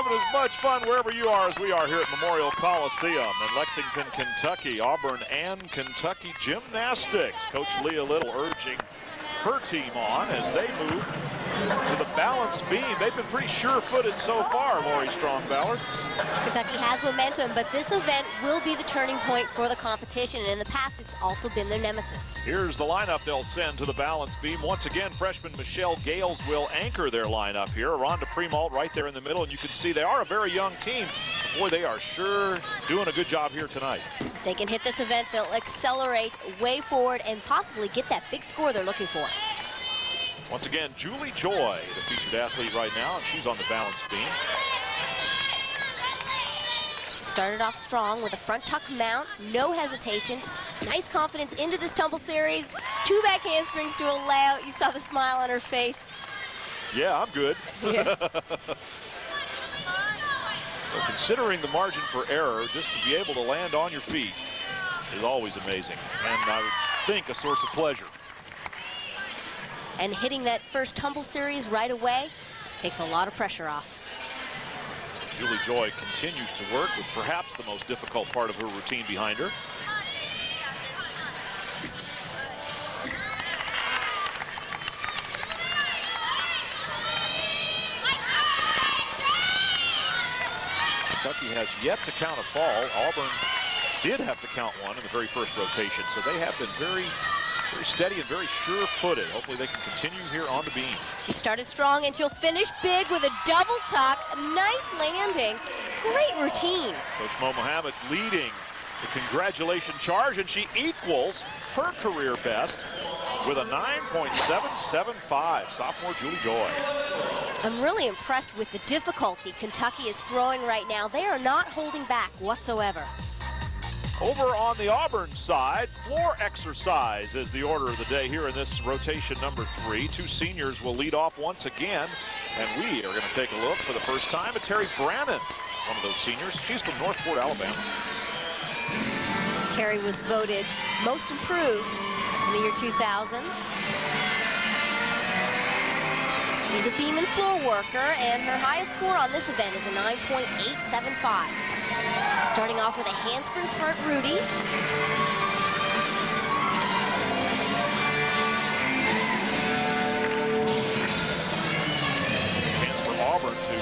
having as much fun wherever you are as we are here at Memorial Coliseum in Lexington, Kentucky. Auburn and Kentucky Gymnastics. Coach Leah Little urging her team on as they move to the balance beam. They've been pretty sure-footed so far, Lori Strong-Ballard. Kentucky has momentum, but this event will be the turning point for the competition, and in the past, it's also been their nemesis. Here's the lineup they'll send to the balance beam. Once again, freshman Michelle Gales will anchor their lineup here. Aronda Primault right there in the middle, and you can see they are a very young team. Boy, they are sure doing a good job here tonight. If they can hit this event, they'll accelerate way forward and possibly get that big score they're looking for. Once again, Julie Joy, the featured athlete right now, and she's on the balance beam. She started off strong with a front tuck mount, no hesitation. Nice confidence into this tumble series. 2 back handsprings to a layout. You saw the smile on her face. Yeah, I'm good. Yeah. Well, considering the margin for error, just to be able to land on your feet is always amazing, and I would think a source of pleasure. And hitting that first tumble series right away takes a lot of pressure off. Julie Joy continues to work with perhaps the most difficult part of her routine behind her. Kentucky has yet to count a fall. Auburn did have to count one in the very first rotation, so they have been very steady and very sure-footed. Hopefully they can continue here on the beam. She started strong, and she'll finish big with a double tuck. Nice landing. Great routine. Coach Mo Mohammed leading the congratulation charge, and she equals her career best with a 9.775. Sophomore Julie Joy. I'm really impressed with the difficulty Kentucky is throwing right now. They are not holding back whatsoever. Over on the Auburn side, floor exercise is the order of the day here in this rotation number 3. 2 seniors will lead off once again, and we are going to take a look for the first time at Terri Brannan, one of those seniors. She's from Northport, Alabama. Terri was voted most improved in the year 2000. She's a beam and floor worker, and her highest score on this event is a 9.875. Starting off with a handspring front Rudy. Chance for Auburn to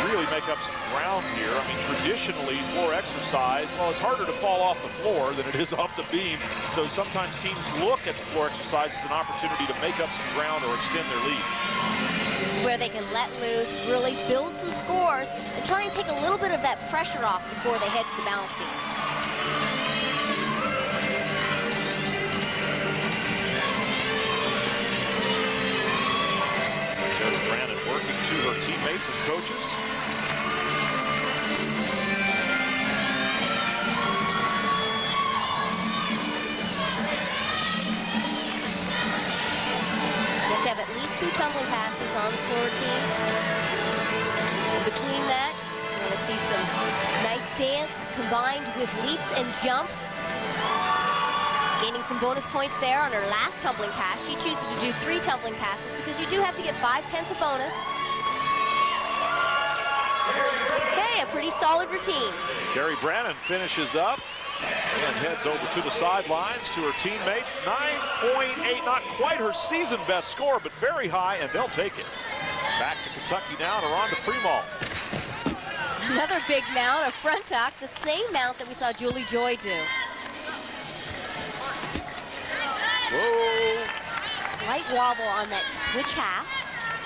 really make up some ground here. I mean, traditionally, floor exercise, well, it's harder to fall off the floor than it is off the beam. So sometimes teams look at the floor exercise as an opportunity to make up some ground or extend their lead. This is where they can let loose, really build some scores, and try and take a little bit of that pressure off before they head to the balance beam. Terri Brannan working to her teammates and coaches. To have at least 2 tumbling passes on the floor routine. And between that, you're going to see some nice dance combined with leaps and jumps. Gaining some bonus points there on her last tumbling pass. She chooses to do 3 tumbling passes because you do have to get 5/10 of bonus. Okay, a pretty solid routine. Terri Brannan finishes up and heads over to the sidelines to her teammates. 9.8, not quite her season best score, but very high, and they'll take it. Back to Kentucky now, and Aronda Primault. Another big mount, a front tuck, the same mount that we saw Julie Joy do. Whoa. Slight wobble on that switch half,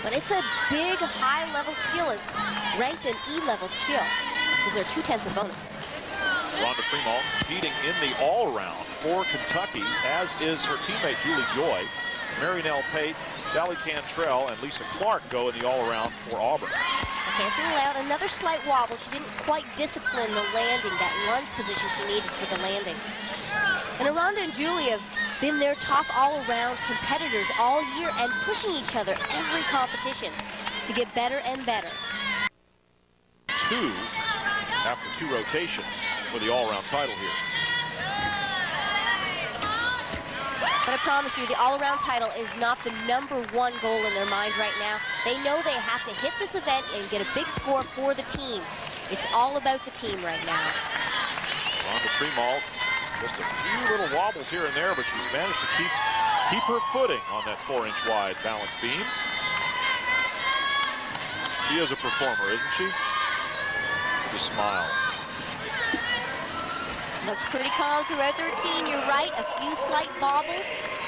but it's a big high-level skill. It's ranked an E-level skill. Those are 2/10 of bonus. Aronda Primault competing in the all-around for Kentucky, as is her teammate Julie Joy. Nell, Pate, Sally Cantrell, and Lisa Clark go in the all-around for Auburn. Okay, so allowed another slight wobble. She didn't quite discipline the landing, that lunge position she needed for the landing. And Aronda and Julie have been their top all-around competitors all year and pushing each other every competition to get better and better. 2 after 2 rotations for the all-around title here. But I promise you, the all-around title is not the #1 goal in their mind right now. They know they have to hit this event and get a big score for the team. It's all about the team right now. On to Primault. Just a few little wobbles here and there, but she's managed to keep her footing on that 4-inch wide balance beam. She is a performer, isn't she? Just smile. Looks pretty calm throughout the routine. You're right, a few slight bobbles.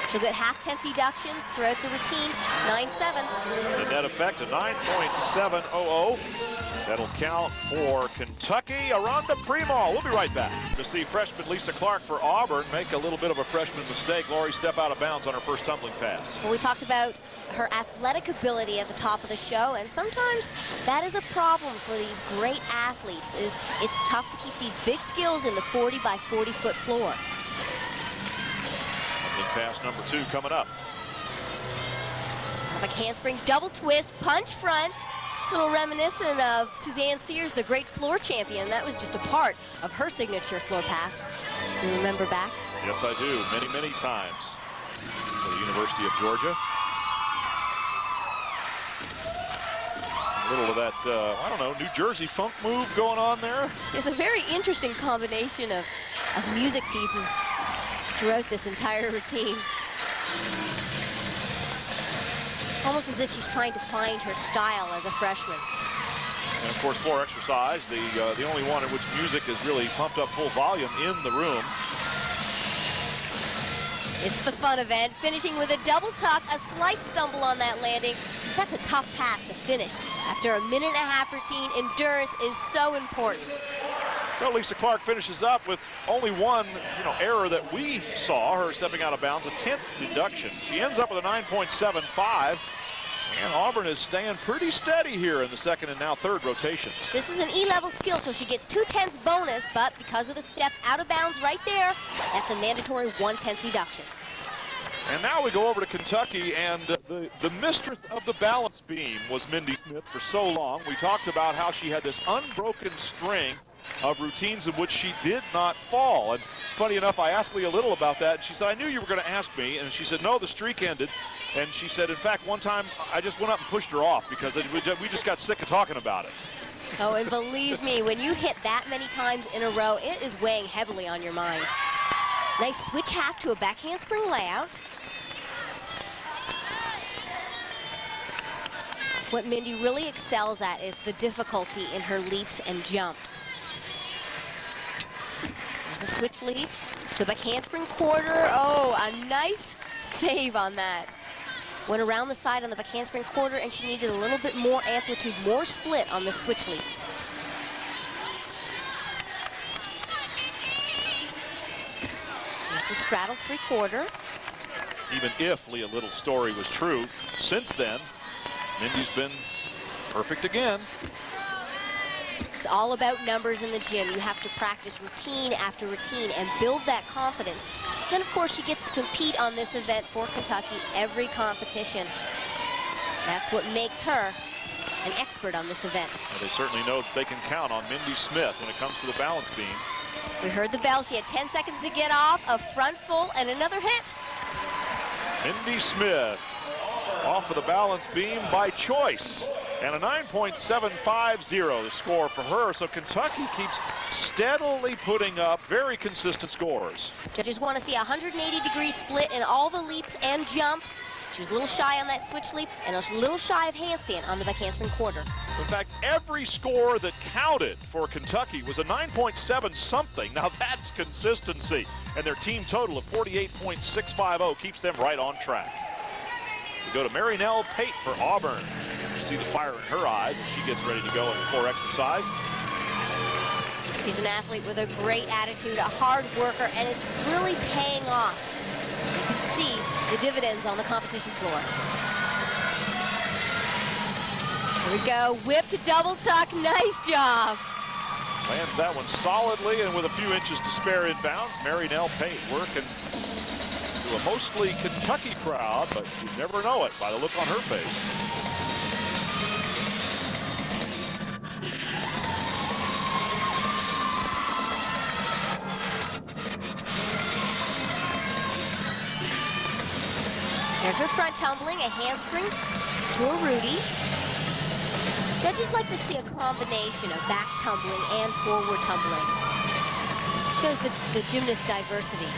She'll get half-tenth deductions throughout the routine. 9-7. The net effect, a 9.700. That'll count for Kentucky. Aronda Primault. We'll be right back to see freshman Lisa Clark for Auburn make a little bit of a freshman mistake. Lori step out of bounds on her first tumbling pass. Well, we talked about her athletic ability at the top of the show, and sometimes that is a problem for these great athletes. It's tough to keep these big skills in the 40 by 40 foot floor. Tumbling pass number 2 coming up. Like handspring, double twist, punch front. Little reminiscent of Suzanne Sears, the great floor champion. That was just a part of her signature floor pass. Do you remember back? Yes, I do. Many, many times. For the University of Georgia. A little of that, I don't know, New Jersey funk move going on there. She has a very interesting combination of music pieces throughout this entire routine. Almost as if she's trying to find her style as a freshman. And of course, floor exercise, the only one in which music is really pumped up full volume in the room. It's the fun event, finishing with a double tuck, a slight stumble on that landing. That's a tough pass to finish. After a minute-and-a-half routine, endurance is so important. So Lisa Clark finishes up with only one, error that we saw, her stepping out of bounds, a 10th deduction. She ends up with a 9.75, and Auburn is staying pretty steady here in the second and now third rotations. This is an E-level skill, so she gets 2/10 bonus, but because of the step out of bounds right there, that's a mandatory 1/10 deduction. And now we go over to Kentucky, and the mistress of the balance beam was Mindy Smith for so long. We talked about how she had this unbroken string of routines in which she did not fall. And funny enough, I asked Leah Little about that, and she said, I knew you were going to ask me. And she said, no, the streak ended. And she said, in fact, one time I just went up and pushed her off because we just got sick of talking about it. Oh, and believe me, when you hit that many times in a row, it is weighing heavily on your mind. Nice switch half to a back handspring layout. What Mindy really excels at is the difficulty in her leaps and jumps. There's a switch leap to a back handspring quarter. Oh, a nice save on that. Went around the side on the back handspring quarter, and she needed a little bit more amplitude, more split on the switch leap. There's the straddle 3/4. Even if Leah Little's story was true, since then, Mindy's been perfect again. It's all about numbers in the gym. You have to practice routine after routine and build that confidence. Then, of course, she gets to compete on this event for Kentucky every competition. That's what makes her an expert on this event. Well, they certainly know that they can count on Mindy Smith when it comes to the balance beam. We heard the bell. She had 10 seconds to get off, a front full, and another hit. Mindy Smith off of the balance beam by choice. And a 9.750 the score for her. So Kentucky keeps steadily putting up very consistent scores. Judges want to see a 180-degree split in all the leaps and jumps. She was a little shy on that switch leap and a little shy of handstand on the back handspring quarter. In fact, every score that counted for Kentucky was a 9.7 something. Now that's consistency. And their team total of 48.650 keeps them right on track. We go to Nell Pate for Auburn. You see the fire in her eyes as she gets ready to go in floor exercise. She's an athlete with a great attitude, a hard worker, and it's really paying off. You can see the dividends on the competition floor. Here we go, whip to double tuck, nice job. Lands that one solidly and with a few inches to spare in bounds. Nell Pate working to a mostly Kentucky crowd, but you never know it by the look on her face. There's her front tumbling, a handspring to a Rudy. Judges like to see a combination of back tumbling and forward tumbling. Shows the gymnast diversity.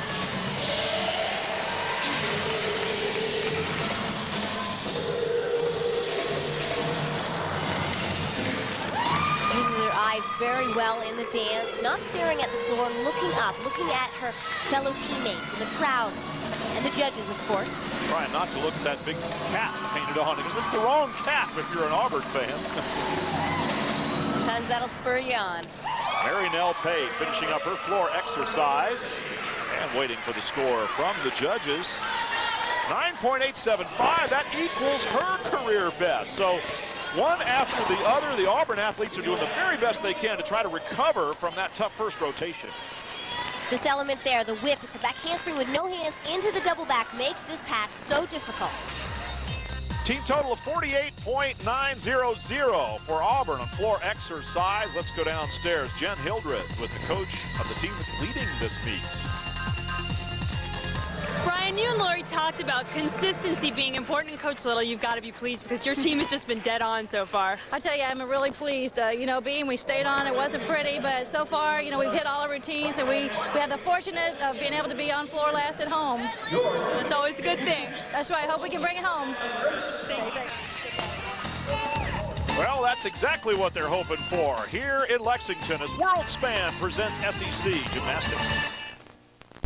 Uses her eyes very well in the dance, not staring at the floor, looking up, looking at her fellow teammates and the crowd and the judges, of course. Trying not to look at that big cat painted on, because it's the wrong cat if you're an Auburn fan. Sometimes that'll spur you on. Nell Pate finishing up her floor exercise and waiting for the score from the judges. 9.875, that equals her career best. So one after the other, the Auburn athletes are doing the very best they can to try to recover from that tough first rotation. This element there, the whip, it's a back handspring with no hands into the double back, makes this pass so difficult. Team total of 48.900 for Auburn on floor exercise. Let's go downstairs. Jen Hildreth with the coach of the team that's leading this meet. Brian, you and Lori talked about consistency being important, and Coach Little, you've got to be pleased because your team has just been dead on so far. I tell you, I'm really pleased. We stayed on. It wasn't pretty, but so far, we've hit all our routines, and we had the fortunate of being able to be on floor last at home. That's always a good thing. That's right. I hope we can bring it home. Thanks. Well, that's exactly what they're hoping for here in Lexington as WorldSpan presents SEC Gymnastics.